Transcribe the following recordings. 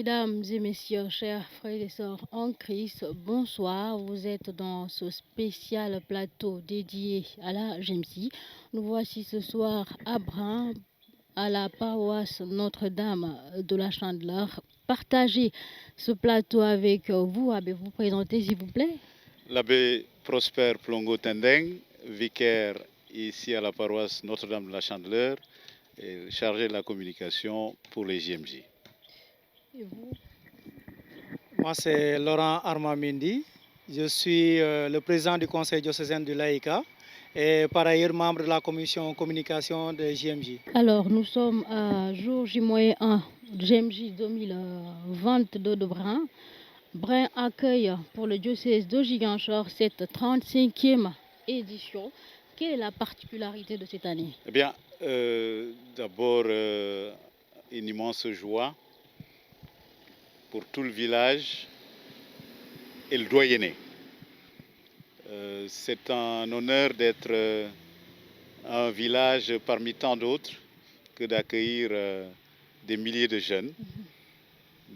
Mesdames et messieurs, chers frères et sœurs en Christ, bonsoir. Vous êtes dans ce spécial plateau dédié à la GMC. Nous voici ce soir à Brin, à la paroisse Notre-Dame de la Chandeleur. Partagez ce plateau avec vous. Avez-vous présenter, s'il vous plaît? L'abbé Prosper Plongo Tendeng, vicaire ici à la paroisse Notre-Dame de la Chandeleur, et chargé de la communication pour les JMJ. Et vous? Moi, c'est Laurent Armamendi. Je suis le président du conseil diocésain du Laïka et par ailleurs membre de la commission communication de JMJ. Alors, nous sommes à jour J-1 JMJ 2022 de Brin. Brin accueille pour le diocèse de Ziguinchor cette 35e édition. Quelle est la particularité de cette année? Eh bien, d'abord, une immense joie pour tout le village et le doyenné. C'est un honneur d'être un village parmi tant d'autres que d'accueillir des milliers de jeunes.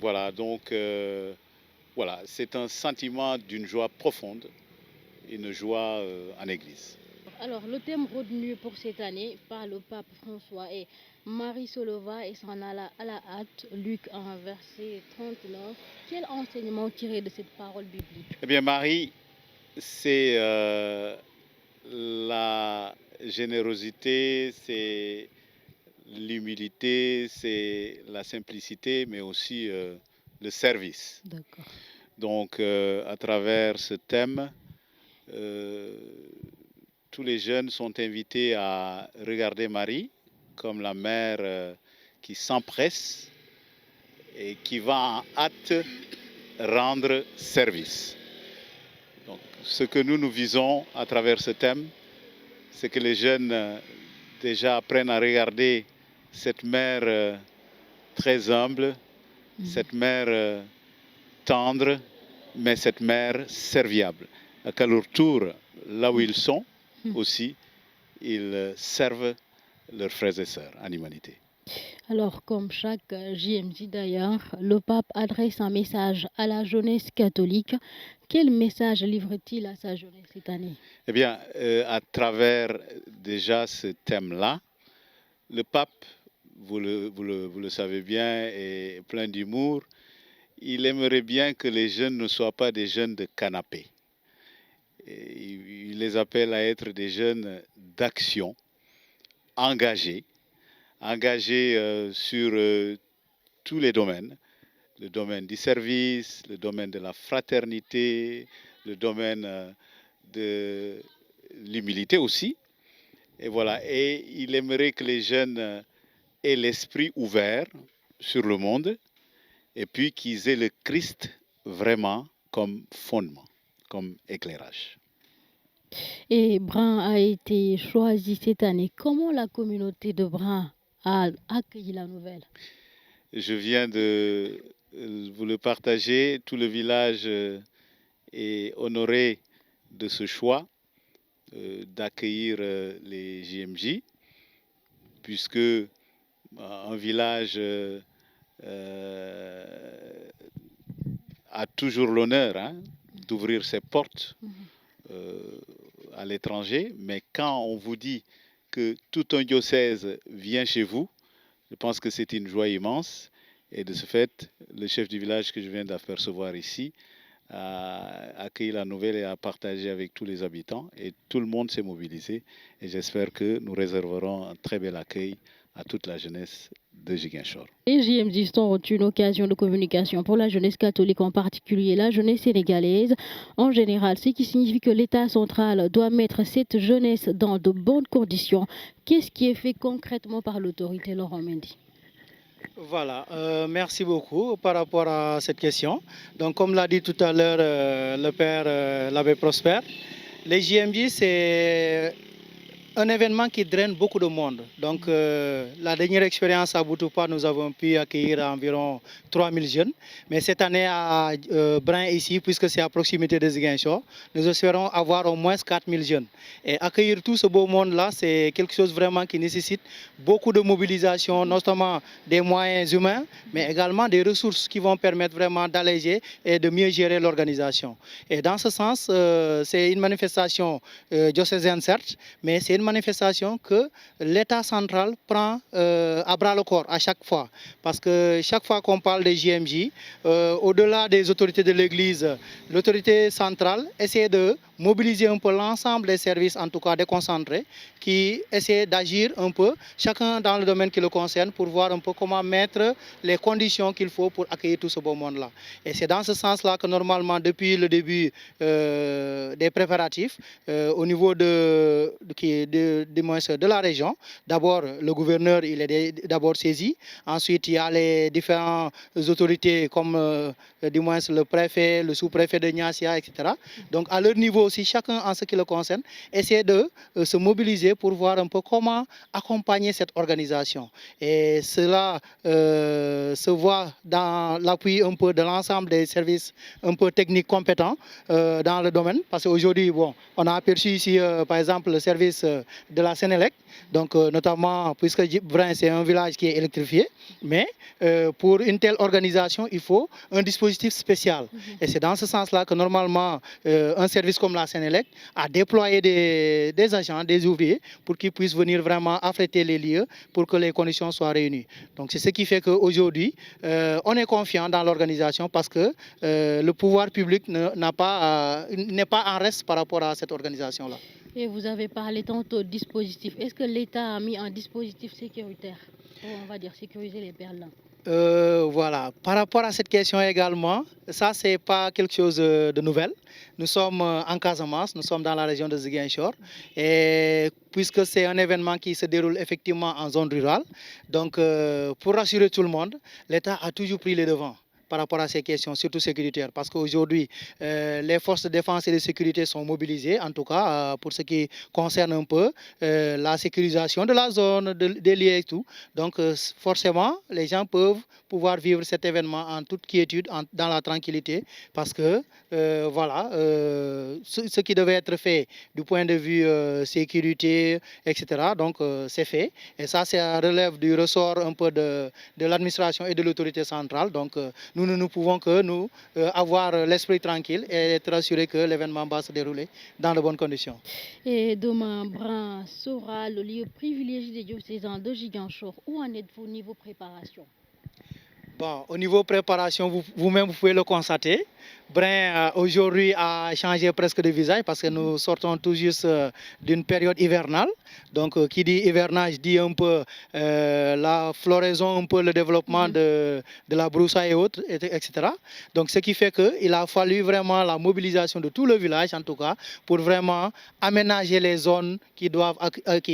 Voilà, donc voilà, c'est un sentiment d'une joie profonde, une joie en Église. Alors, le thème retenu pour cette année par le pape François est Marie se leva et s'en alla à la hâte, Luc 1, verset 39. Quel enseignement tirer de cette parole biblique? Eh bien, Marie, c'est la générosité, c'est l'humilité, c'est la simplicité, mais aussi le service. D'accord. Donc, à travers ce thème, tous les jeunes sont invités à regarder Marie comme la mère qui s'empresse et qui va en hâte rendre service. Donc, ce que nous visons à travers ce thème, c'est que les jeunes déjà apprennent à regarder cette mère très humble, cette mère tendre, mais cette mère serviable. Qu'à leur tour, là où ils sont, aussi, ils servent leurs frères et sœurs en humanité. Alors, comme chaque JMJ d'ailleurs, le pape adresse un message à la jeunesse catholique. Quel message livre-t-il à sa jeunesse cette année? Eh bien, à travers déjà ce thème-là, le pape, vous le savez bien, est plein d'humour. Il aimerait bien que les jeunes ne soient pas des jeunes de canapé. Il les appelle à être des jeunes d'action, engagés sur tous les domaines. Le domaine du service, le domaine de la fraternité, le domaine de l'humilité aussi. Et voilà. Et il aimerait que les jeunes aient l'esprit ouvert sur le monde et puis qu'ils aient le Christ vraiment comme fondement, comme éclairage. Et Brin a été choisi cette année. Comment la communauté de Brin a accueilli la nouvelle? Je viens de vous le partager. Tout le village est honoré de ce choix d'accueillir les JMJ, puisque un village a toujours l'honneur d'ouvrir ses portes à l'étranger, mais quand on vous dit que tout un diocèse vient chez vous, je pense que c'est une joie immense. Et de ce fait, le chef du village que je viens d'apercevoir ici a accueilli la nouvelle et a partagé avec tous les habitants. Et tout le monde s'est mobilisé. Et j'espère que nous réserverons un très bel accueil à toute la jeunesse de Ziguinchor. Les JMJ sont une occasion de communication pour la jeunesse catholique, en particulier la jeunesse sénégalaise en général, ce qui signifie que l'État central doit mettre cette jeunesse dans de bonnes conditions. Qu'est-ce qui est fait concrètement par l'autorité, Laurent Mendy? Voilà, merci beaucoup par rapport à cette question. Donc, comme l'a dit tout à l'heure le père l'abbé Prosper, les JMJ, c'est un événement qui draine beaucoup de monde. Donc, la dernière expérience à Boutoupa, nous avons pu accueillir environ 3000 jeunes. Mais cette année, à Brin, ici, puisque c'est à proximité de Ziguinchor, nous espérons avoir au moins 4000 jeunes. Et accueillir tout ce beau monde-là, c'est quelque chose vraiment qui nécessite beaucoup de mobilisation, notamment des moyens humains, mais également des ressources qui vont permettre vraiment d'alléger et de mieux gérer l'organisation. Et dans ce sens, c'est une manifestation diocésaine, certes, mais c'est une manifestation que l'État central prend à bras le corps à chaque fois. Parce que chaque fois qu'on parle des JMJ, au-delà des autorités de l'Église, l'autorité centrale essaie de mobiliser un peu l'ensemble des services, en tout cas déconcentrés, qui essaient d'agir un peu, chacun dans le domaine qui le concerne, pour voir un peu comment mettre les conditions qu'il faut pour accueillir tout ce beau monde-là. Et c'est dans ce sens-là que normalement, depuis le début des préparatifs, au niveau de la région, d'abord le gouverneur il est d'abord saisi, ensuite il y a les différentes autorités comme du moins le préfet, le sous-préfet de Niassia, etc. Donc à leur niveau aussi, chacun en ce qui le concerne, essaie de se mobiliser pour voir un peu comment accompagner cette organisation. Et cela se voit dans l'appui un peu de l'ensemble des services un peu techniques compétents dans le domaine. Parce qu'aujourd'hui, bon, on a aperçu ici, par exemple, le service de la Sénélec, donc notamment, puisque Brin, c'est un village qui est électrifié, mais pour une telle organisation, il faut un dispositif spécial. Et c'est dans ce sens-là que normalement, un service comme la Sénélec a déployé des agents, des ouvriers, pour qu'ils puissent venir vraiment affréter les lieux pour que les conditions soient réunies. Donc c'est ce qui fait qu'aujourd'hui, on est confiant dans l'organisation parce que le pouvoir public n'est pas en reste par rapport à cette organisation-là. Et vous avez parlé tantôt de dispositif. Est-ce que l'État a mis un dispositif sécuritaire pour, on va dire, sécuriser les pèlerins? Voilà. Par rapport à cette question également, ça, ce n'est pas quelque chose de nouvel. Nous sommes en Casamance, nous sommes dans la région de Ziguinchor. Et puisque c'est un événement qui se déroule effectivement en zone rurale, donc pour rassurer tout le monde, l'État a toujours pris les devants par rapport à ces questions, surtout sécuritaires. Parce qu'aujourd'hui, les forces de défense et de sécurité sont mobilisées, en tout cas pour ce qui concerne un peu la sécurisation de la zone, des lieux et tout. Donc forcément, les gens peuvent pouvoir vivre cet événement en toute quiétude, dans la tranquillité, parce que voilà, ce qui devait être fait du point de vue sécurité, etc., donc c'est fait. Et ça, ça relève du ressort un peu de l'administration et de l'autorité centrale. Donc nous ne pouvons que nous avoir l'esprit tranquille et être assurés que l'événement va se dérouler dans de bonnes conditions. Et demain, Brin sera le lieu privilégié des diocésains de Ziguinchor. Où en êtes-vous au niveau préparation? Bon, au niveau préparation, vous-même, vous pouvez le constater. Brin, aujourd'hui, a changé presque de visage parce que nous sortons tout juste d'une période hivernale. Donc, qui dit hivernage dit un peu la floraison, un peu le développement de la broussaille et autres, etc. Donc, ce qui fait qu'il a fallu vraiment la mobilisation de tout le village, en tout cas, pour vraiment aménager les zones qui doivent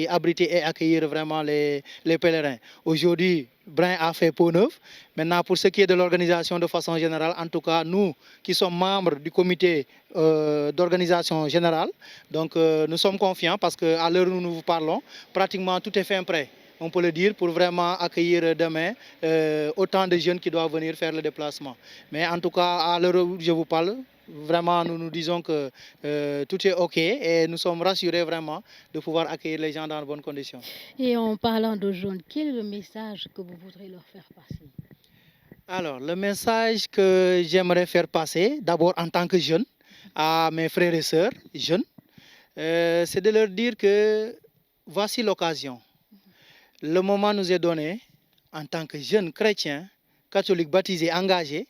abriter et accueillir vraiment les pèlerins. Aujourd'hui, Brin a fait peau neuve. Maintenant, pour ce qui est de l'organisation de façon générale, en tout cas, nous qui sommes membres du comité d'organisation générale, donc nous sommes confiants parce qu'à l'heure où nous vous parlons, pratiquement tout est fait prêt, on peut le dire, pour vraiment accueillir demain autant de jeunes qui doivent venir faire le déplacement. Mais en tout cas, à l'heure où je vous parle, vraiment, nous disons que tout est OK et nous sommes rassurés vraiment de pouvoir accueillir les gens dans de bonnes conditions. Et en parlant de jeunes, quel est le message que vous voudrez leur faire passer? Alors, le message que j'aimerais faire passer, d'abord en tant que jeune, à mes frères et sœurs jeunes, c'est de leur dire que voici l'occasion. Le moment nous est donné, en tant que jeunes chrétiens, catholiques baptisés, engagés,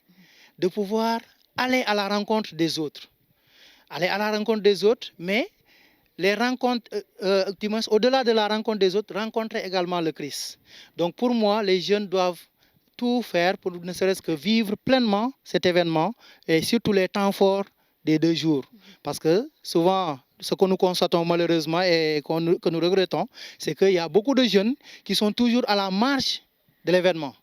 de pouvoir aller à la rencontre des autres. Aller à la rencontre des autres, mais les rencontres, au-delà de la rencontre des autres, rencontrer également le Christ. Donc pour moi, les jeunes doivent tout faire pour ne serait-ce que vivre pleinement cet événement et surtout les temps forts des 2 jours. Parce que souvent, ce que nous constatons malheureusement et que nous regrettons, c'est qu'il y a beaucoup de jeunes qui sont toujours à la marge de l'événement.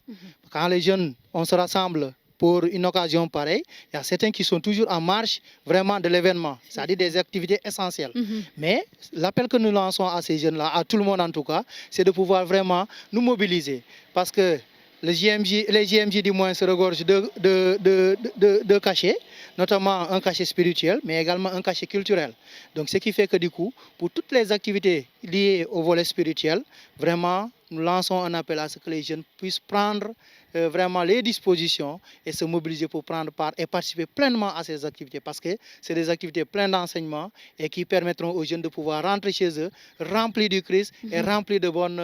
Quand les jeunes, on se rassemble pour une occasion pareille. Il y a certains qui sont toujours en marche vraiment de l'événement, c'est-à-dire des activités essentielles. Mais l'appel que nous lançons à ces jeunes-là, à tout le monde en tout cas, c'est de pouvoir vraiment nous mobiliser. Parce que les JMJ du moins se regorgent de cachets, notamment un cachet spirituel, mais également un cachet culturel. Donc ce qui fait que du coup, pour toutes les activités liées au volet spirituel, vraiment, nous lançons un appel à ce que les jeunes puissent prendre vraiment les dispositions et se mobiliser pour prendre part et participer pleinement à ces activités, parce que c'est des activités pleines d'enseignements et qui permettront aux jeunes de pouvoir rentrer chez eux remplis du Christ et remplis de bonnes,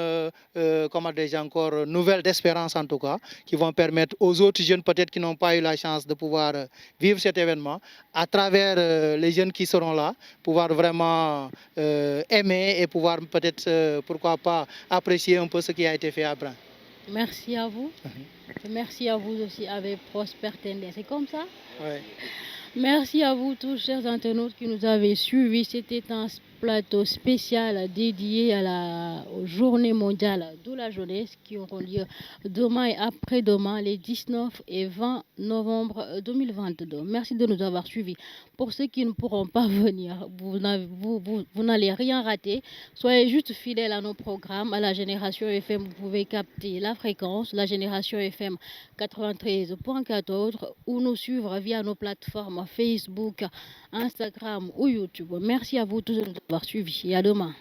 comment déjà encore, nouvelles d'espérance en tout cas, qui vont permettre aux autres jeunes peut-être qui n'ont pas eu la chance de pouvoir vivre cet événement, à travers les jeunes qui seront là, pouvoir vraiment aimer et pouvoir peut-être, pourquoi pas, apprécier un peu ce qui a été fait à Brin. Merci à vous. Merci à vous aussi avec Prosper Tendin. C'est comme ça? Ouais. Merci à vous tous, chers internautes, qui nous avez suivis. C'était un plateau spécial dédié à la journée mondiale de la jeunesse qui auront lieu demain et après-demain, les 19 et 20 novembre 2022. Merci de nous avoir suivis. Pour ceux qui ne pourront pas venir, vous n'allez rien rater. Soyez juste fidèles à nos programmes. À la Génération FM, vous pouvez capter la fréquence, la Génération FM 93.14, ou nous suivre via nos plateformes Facebook, Instagram ou YouTube. Merci à vous tous de nous avoir suivis et à demain.